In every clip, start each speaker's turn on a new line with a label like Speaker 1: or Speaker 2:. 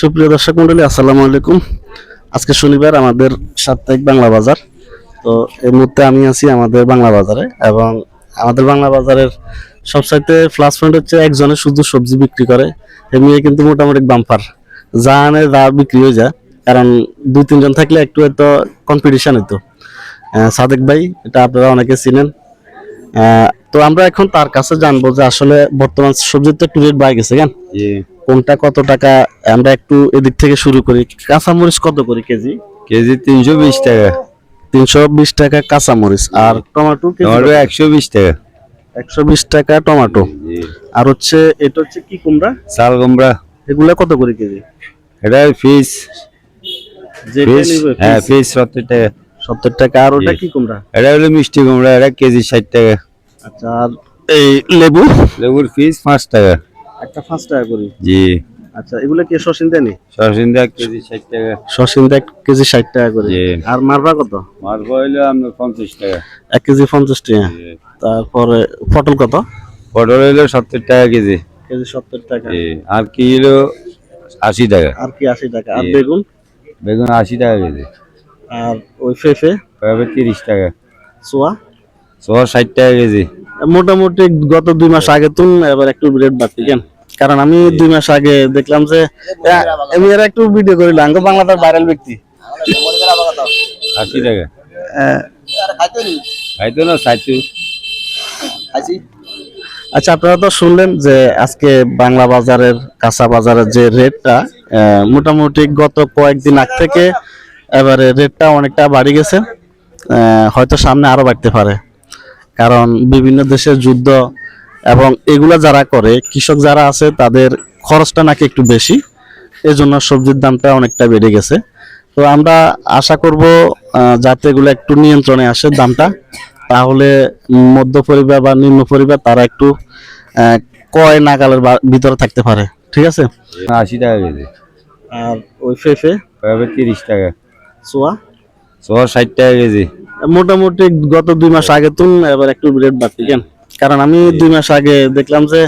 Speaker 1: সুপ্রিয় দর্শক মন্ডলী, আসসালামু আলাইকুম। আজকে শনিবার, আমাদের সাপ্তাহিক বাংলা বাজার। তো এই মুহূর্তে আমি আছি আমাদের বাংলা বাজারে, এবং আমাদের বাংলা বাজারের সবচাইতে প্লাস পয়েন্ট হচ্ছে একজনে শুধু সবজি বিক্রি করে। এমনি কিন্তু মোটামুটি বাম্পার যা আনে যা বিক্রি হয়ে যায়, কারণ দুই তিনজন থাকলে একটু হয়তো কম্পিটিশন হইতো। সাদেক ভাই, এটা আপনারা অনেকে চিনেন। তো আমরা এখন তার কাছে জানবো যে আসলে বর্তমান সবজির তো একটু রেট বাড়ে গেছে, কেন কোনটা কত টাকা। আমরা একটু এদিক থেকে শুরু করি। কাঁচামরিচ কত করে কেজি?
Speaker 2: কেজি 320 টাকা।
Speaker 1: 320 টাকা কাঁচামরিচ। আর টমেটো
Speaker 2: টমেটো 120 টাকা।
Speaker 1: 120 টাকা টমেটো। আর হচ্ছে এটা হচ্ছে কি কুমড়া,
Speaker 2: চাল কুমড়া,
Speaker 1: এগুলা কত করে কেজি?
Speaker 2: এটা ফিস হ্যাঁ ফিস 70 টাকা।
Speaker 1: 70 টাকা। আর ওটা কি কুমড়া?
Speaker 2: এটা হলো মিষ্টি কুমড়া, এটা কেজি 60 টাকা।
Speaker 1: আচ্ছা, আর এই লেবু?
Speaker 2: লেবুর ফিস 5 টাকা।
Speaker 1: একটা 5 টাকা করে।
Speaker 2: জি।
Speaker 1: আচ্ছা, এগুলা কি সসিন্দা নি?
Speaker 2: সরসিন্দা কেজি 60 টাকা।
Speaker 1: সসিন্দা 1 কেজি 60 টাকা করে।
Speaker 2: জি।
Speaker 1: আর মারবা কত?
Speaker 2: মালপোয়া হইলো আপনার 50 টাকা।
Speaker 1: 1 কেজি 50 টাকা। তারপরে পটল কত?
Speaker 2: পটল হইলো 70 টাকা কেজি।
Speaker 1: কেজি 70 টাকা।
Speaker 2: জি। আর কি হইলো 80 টাকা।
Speaker 1: আর কি 80 টাকা। আর বেগুন?
Speaker 2: বেগুন 80 টাকা কেজি।
Speaker 1: আর ওই ফেফে?
Speaker 2: ফেফে 30 টাকা।
Speaker 1: সোয়া?
Speaker 2: সোয়া 60 টাকা কেজি।
Speaker 1: মোটামুটি গত 2 মাস আগে তুন এবার একটু রেট বাড়তি, কেন? কারণ আমি 2 মাস আগে দেখলাম যে আমি এর একটু ভিডিও করিলাম, আঙ্গ বাংলাদেশ ভাইরাল ব্যক্তি।
Speaker 2: 80 টাকা। খাইতো না খাইতো।
Speaker 1: আচ্ছা, আপনারা তো শুনলেন যে আজকে বাংলা বাজারের, কাঁচা বাজারের যে রেটটা, মোটামুটি গত কয়েকদিন আগ থেকে এবারে রেটটা অনেকটা বাড়ি গেছে। হয়তো সামনে আরো বাড়তে পারে, কারণ বিভিন্ন দেশের যুদ্ধ এবং এগুলা যারা করে, কৃষক যারা আছে, তাদের খরচটা নাকি একটু বেশি, এজন্য সবজির দামটা অনেকটা বেড়ে গেছে। তো আমরা আশা করব যাতে এগুলো একটু নিয়ন্ত্রণে আসে দামটা, তাহলে মধ্য পরিবার বা নিম্ন পরিবার তারা একটু কয় নাগালের ভিতরে থাকতে পারে। ঠিক আছে।
Speaker 2: 80 টাকা কেজি।
Speaker 1: আর ওই ফেফে?
Speaker 2: ফেফে 30 টাকা।
Speaker 1: সোয়া?
Speaker 2: সোয়া 60 টাকা কেজি।
Speaker 1: মোটামুটি গত 2 মাস আগে তুন এবার একটু রেট বাড়তি, কেন? কারণ আমি 2 মাস আগে দেখলাম যে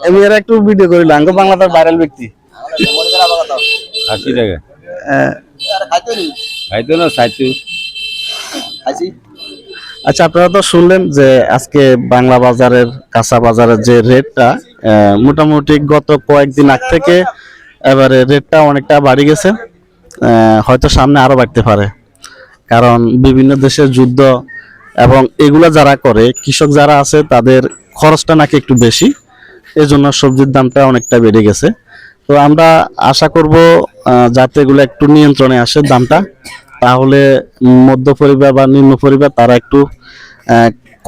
Speaker 1: আমি এর একটু ভিডিও করিলাম, আঙ্গ বাংলাদেশ ভাইরাল ব্যক্তি।
Speaker 2: 80 টাকা। খাইতো না খাইতো।
Speaker 1: আচ্ছা, আপনারা তো শুনলেন যে আজকে বাংলা বাজারের, কাঁচা বাজারের যে রেটটা, মোটামুটি গত কয়েকদিন আগ থেকে এবারে রেটটা অনেকটা বাড়ি গেছে। হয়তো সামনে আরো বাড়তে পারে, কারণ বিভিন্ন দেশের যুদ্ধ এবং এগুলা যারা করে, কৃষক যারা আছে, তাদের খরচটা নাকি একটু বেশি, এজন্য সবজির দামটা অনেকটা বেড়ে গেছে। তো আমরা আশা করব যাতে এগুলো একটু নিয়ন্ত্রণে আসে দামটা, তাহলে মধ্য পরিবার বা নিম্ন পরিবার তারা একটু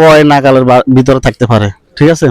Speaker 1: কয় নাগালের ভিতরে থাকতে পারে। ঠিক আছে।